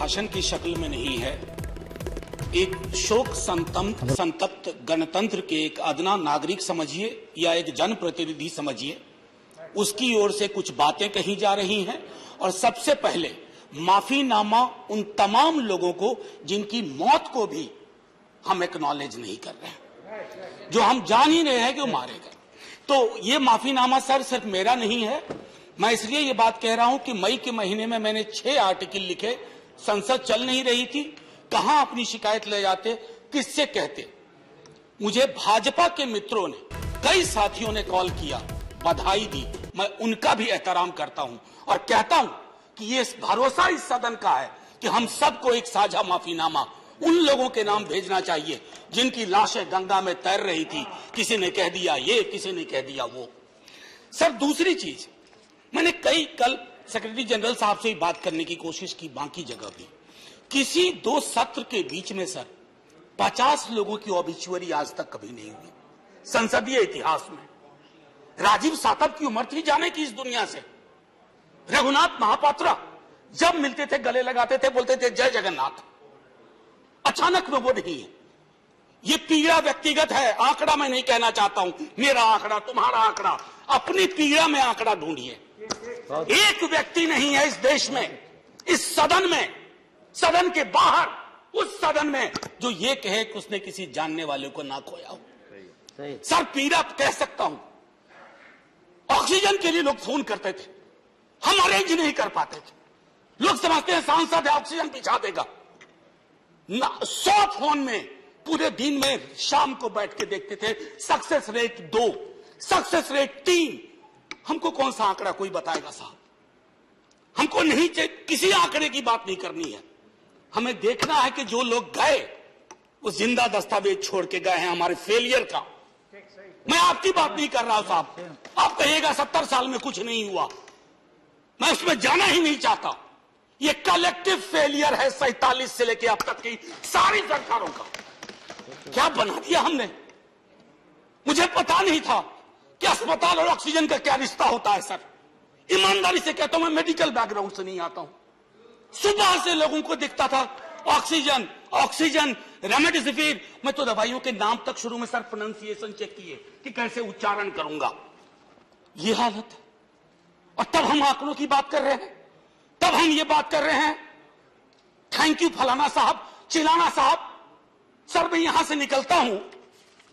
भाषण की शक्ल में नहीं है, एक शोक संतप्त गणतंत्र के एक अदना नागरिक समझिए या एक जनप्रतिनिधि समझिए, उसकी ओर से कुछ बातें कही जा रही हैं। और सबसे पहले माफीनामा उन तमाम लोगों को जिनकी मौत को भी हम एक्नॉलेज नहीं कर रहे हैं, जो हम जान ही रहे हैं कि वो मारे गए। तो ये माफीनामा सर सिर्फ मेरा नहीं है। मैं इसलिए ये बात कह रहा हूं कि मई के महीने में मैंने 6 आर्टिकल लिखे, संसद चल नहीं रही थी, कहां अपनी शिकायत ले जाते, किससे कहते। मुझे भाजपा के मित्रों ने, कई साथियों ने कॉल किया, बधाई दी, मैं उनका भी एहतराम करता हूं और कहता हूं कि ये भरोसा इस सदन का है कि हम सबको एक साझा माफीनामा उन लोगों के नाम भेजना चाहिए जिनकी लाशें गंगा में तैर रही थी। किसी ने कह दिया ये, किसी ने कह दिया वो। सर दूसरी चीज, मैंने कल सेक्रेटरी जनरल साहब से बात करने की कोशिश की, बाकी जगह भी किसी 2 सत्र के बीच में सर 50 लोगों की ऑबिचुअरी आज तक कभी नहीं हुई संसदीय इतिहास में। राजीव सातव की उम्र थी जाने की इस दुनिया से। रघुनाथ महापात्रा जब मिलते थे गले लगाते थे, बोलते थे जय जगन्नाथ। अचानक में वो नहीं है। ये पीड़ा व्यक्तिगत है, आंकड़ा मैं नहीं कहना चाहता हूं, मेरा आंकड़ा, तुम्हारा आंकड़ा, अपनी पीड़ा में आंकड़ा ढूंढिए। एक व्यक्ति नहीं है इस देश में, इस सदन में, सदन के बाहर, उस सदन में जो ये कहे कि उसने किसी जानने वाले को ना खोया हो। सर पीड़ा कह सकता हूं। ऑक्सीजन के लिए लोग फोन करते थे, हम अरेंज नहीं कर पाते थे। लोग समझते हैं सांसद है ऑक्सीजन पिछा देगा। 100 फोन में पूरे दिन में शाम को बैठ के देखते थे, सक्सेस रेट 2, सक्सेस रेट 3। हमको कौन सा आंकड़ा कोई बताएगा साहब? हमको नहीं चाहिए, किसी आंकड़े की बात नहीं करनी है। हमें देखना है कि जो लोग गए वो जिंदा दस्तावेज छोड़ के गए हैं हमारे फेलियर का। मैं आपकी बात नहीं कर रहा हूं साहब। आप कहिएगा 70 साल में कुछ नहीं हुआ, मैं उसमें जाना ही नहीं चाहता। ये कलेक्टिव फेलियर है 47 से लेकर अब तक की सारी सरकारों का। क्या बना दिया हमने? मुझे पता नहीं था कि अस्पताल और ऑक्सीजन का क्या रिश्ता होता है सर। ईमानदारी से कहता हूं, मैं मेडिकल बैकग्राउंड से नहीं आता हूं। सुबह से लोगों को दिखता था ऑक्सीजन ऑक्सीजन, रेमडेसिविर। मैं तो दवाइयों के नाम तक शुरू में सर प्रोनाउंसिएशन चेक किए कि कैसे उच्चारण करूंगा। ये हालत है। और तब हम आंकड़ों की बात कर रहे हैं, तब हम ये बात कर रहे हैं थैंक यू फलाना साहब, चिलाना साहब। सर मैं यहां से निकलता हूं,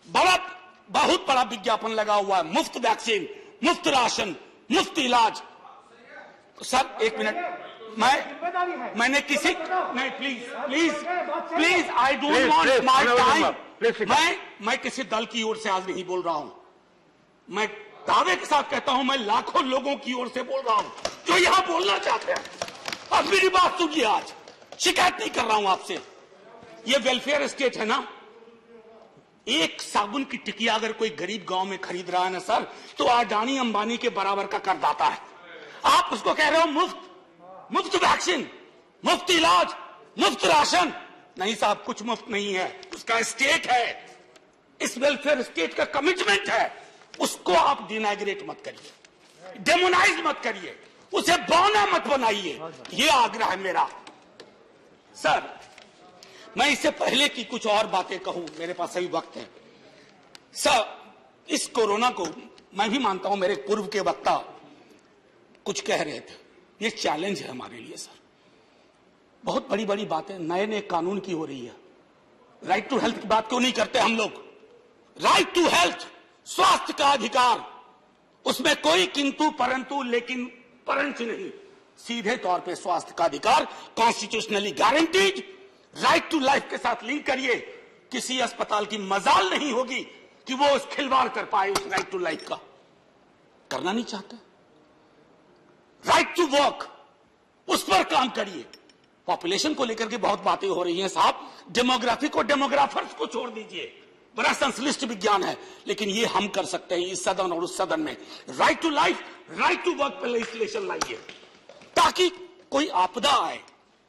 बहुत बड़ा विज्ञापन लगा हुआ है, मुफ्त वैक्सीन, मुफ्त राशन, मुफ्त इलाज। सर एक मिनट, मैंने किसी नहीं, please I don't want my time. मैं किसी दल की ओर से आज नहीं बोल रहा हूं। मैं दावे के साथ कहता हूं, मैं लाखों लोगों की ओर से बोल रहा हूं जो यहां बोलना चाहते हैं। अब मेरी बात सुनिए, आज शिकायत नहीं कर रहा हूं आपसे। ये वेलफेयर स्टेट है ना। एक साबुन की टिकिया अगर कोई गरीब गांव में खरीद रहा है ना सर, तो अडानी अंबानी के बराबर का करदाता है। आप उसको कह रहे हो मुफ्त वैक्सीन, मुफ्त इलाज, मुफ्त राशन। नहीं साहब, कुछ मुफ्त नहीं है, उसका स्टेट है। इस वेलफेयर स्टेट का कमिटमेंट है, उसको आप डिनाग्रेट मत करिए, डेमोनाइज मत करिए, उसे बौना मत बनाइए। ये आग्रह है मेरा। सर मैं इससे पहले की कुछ और बातें कहूं, मेरे पास सही वक्त है। सर इस कोरोना को मैं भी मानता हूं, मेरे पूर्व के वक्ता कुछ कह रहे थे, ये चैलेंज है हमारे लिए सर। बहुत बड़ी बड़ी बातें नए कानून की हो रही है। राइट टू हेल्थ की बात क्यों नहीं करते हम लोग? राइट टू हेल्थ, स्वास्थ्य का अधिकार, उसमें कोई किंतु परंतु लेकिन परंच नहीं। सीधे तौर पे स्वास्थ्य का अधिकार constitutionally guaranteed, right to life के साथ लिंक करिए। किसी अस्पताल की मजाल नहीं होगी कि वो उस खिलवाड़ कर पाए उस राइट टू लाइफ का। करना नहीं चाहते। राइट टू वर्क, उस पर काम करिए। पॉपुलेशन को लेकर के बहुत बातें हो रही हैं साहब। डेमोग्राफी को डेमोग्राफर्स को छोड़ दीजिए, बड़ा संश्लिष्ट विज्ञान है, लेकिन ये हम कर सकते हैं इस सदन और उस सदन में। Right to life, right to work पर लेजिस्लेशन लाइए ताकि कोई आपदा आए।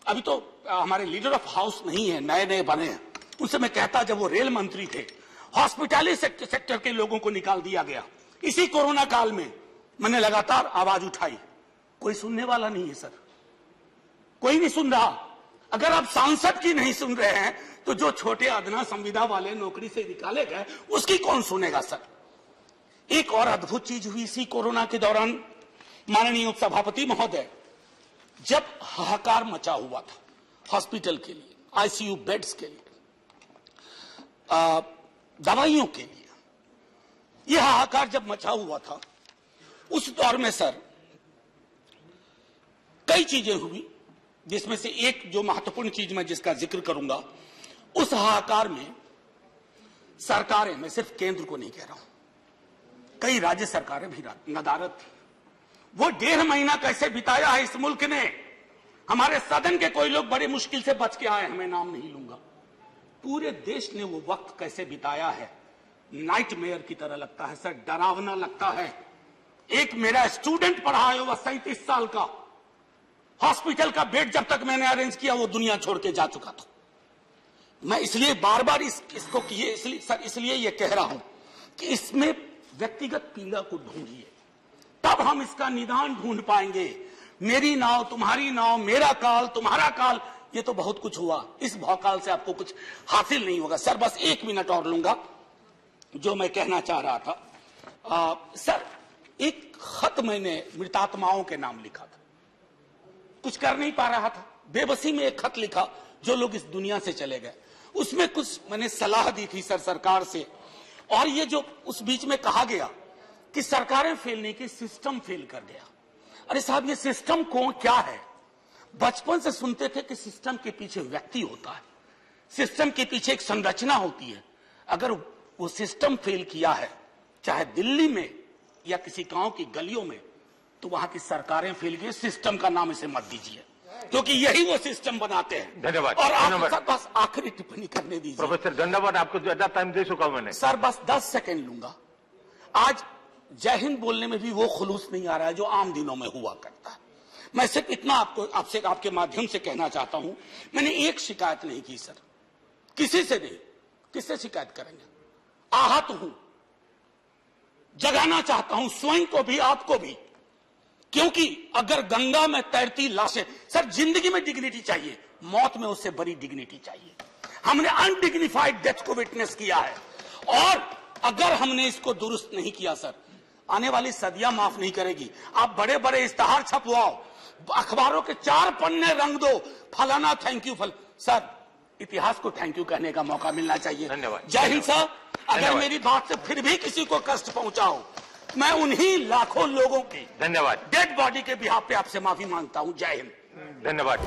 अभी तो हमारे लीडर ऑफ हाउस नहीं है, नए बने हैं। उनसे मैं कहता, जब वो रेल मंत्री थे, हॉस्पिटैलिटी सेक्टर के लोगों को निकाल दिया गया। इसी कोरोना काल में मैंने लगातार आवाज उठाई, कोई सुनने वाला नहीं है सर, कोई नहीं सुन रहा। अगर आप सांसद की नहीं सुन रहे हैं तो जो छोटे अदना संविदा वाले नौकरी से निकाले गए उसकी कौन सुनेगा सर। एक और अद्भुत चीज हुई इसी कोरोना के दौरान, माननीय उपसभापति महोदय, जब हाहाकार मचा हुआ था हॉस्पिटल के लिए, आईसीयू बेड्स के लिए, दवाइयों के लिए, यह हाहाकार जब मचा हुआ था उस दौर में सर कई चीजें हुई, जिसमें से एक जो महत्वपूर्ण चीज मैं जिसका जिक्र करूंगा, उस हाहाकार में सरकारें, मैं सिर्फ केंद्र को नहीं कह रहा हूं, कई राज्य सरकारें भी नदारद थी। वो 1.5 महीना कैसे बिताया है इस मुल्क ने। हमारे सदन के कोई लोग बड़े मुश्किल से बच के आए हैं, मैं नाम नहीं लूंगा। पूरे देश ने वो वक्त कैसे बिताया है, नाइटमेयर की तरह लगता है सर, डरावना लगता है। एक मेरा स्टूडेंट पढ़ा है, वह 37 साल का, हॉस्पिटल का बेड जब तक मैंने अरेंज किया वो दुनिया छोड़ के जा चुका था। मैं इसलिए बार बार इसको इसलिए ये कह रहा हूं कि इसमें व्यक्तिगत पीड़ा को ढूंढिए, तब हम इसका निदान ढूंढ पाएंगे। मेरी नाव तुम्हारी नाव, मेरा काल तुम्हारा काल, ये तो बहुत कुछ हुआ, इस भौकाल से आपको कुछ हासिल नहीं होगा। सर बस 1 मिनट और लूंगा, जो मैं कहना चाह रहा था। सर एक खत मैंने मृतात्माओं के नाम लिखा था, कुछ कर नहीं पा रहा था, बेबसी में एक खत लिखा जो लोग इस दुनिया से चले गए। उसमें कुछ मैंने सलाह दी थी सर सरकार से, और ये जो उस बीच में कहा गया कि सरकारें फेल नहीं की, सिस्टम फेल कर गया। अरे साहब ये सिस्टम कौन क्या है? बचपन से सुनते थे कि सिस्टम के पीछे व्यक्ति होता है, सिस्टम के पीछे एक संरचना होती है। अगर वो सिस्टम फेल किया है, चाहे दिल्ली में या किसी गांव की गलियों में, तो वहां की सरकारें फेल गई। सिस्टम का नाम इसे मत दीजिए, क्योंकि यही वो सिस्टम बनाते हैं। धन्यवाद। और आप बस आखिरी टिप्पणी करने दीजिए। प्रोफेसर धन्यवाद, आपको ज्यादा टाइम दे चुका हूं मैंने। सर बस 10 सेकंड लूंगा। आज जय हिंद बोलने में भी वो खुलूस नहीं आ रहा है जो आम दिनों में हुआ करता है। मैं सिर्फ इतना आपसे आपके माध्यम से कहना चाहता हूं, मैंने एक शिकायत नहीं की सर, किसी से नहीं। किससे शिकायत करेंगे? आहत हूं, जगाना चाहता हूं स्वयं को भी आपको भी, क्योंकि अगर गंगा में तैरती लाशें, सर जिंदगी में डिग्निटी चाहिए, मौत में उससे बड़ी डिग्निटी चाहिए। हमने अनडिग्निफाइड डेथ को विटनेस किया है, और अगर हमने इसको दुरुस्त नहीं किया सर, आने वाली सदियां माफ नहीं करेगी। आप बड़े बड़े इश्तहार छपवाओ, अखबारों के 4 पन्ने रंग दो, फलाना थैंक यू सर इतिहास को थैंक यू कहने का मौका मिलना चाहिए। धन्यवाद। जय हिंद सर। अगर मेरी बात से फिर भी किसी को कष्ट पहुंचाओ, मैं उन्हीं लाखों लोगों की धन्यवाद डेड बॉडी के बिहाफ पे आपसे माफी मांगता हूं। जय हिंद। धन्यवाद।